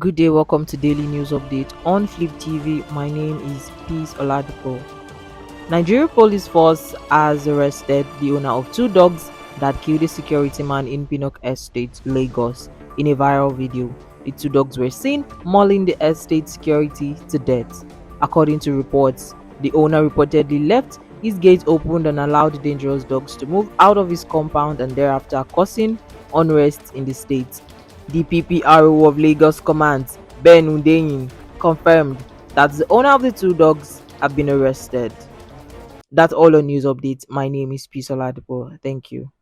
Good day, welcome to Daily News Update on Flip TV. My name is Peace Oladipo. Nigeria Police Force has arrested the owner of two dogs that killed a security man in Pinnock Estate, Lagos, in a viral video. The two dogs were seen mauling the estate security to death. According to reports, the owner reportedly left his gate opened and allowed dangerous dogs to move out of his compound and thereafter causing unrest in the state. The PPRO of Lagos Commands, Ben Udeyin, confirmed that the owner of the two dogs have been arrested. That's all on news updates. My name is Peace Oladipo. Thank you.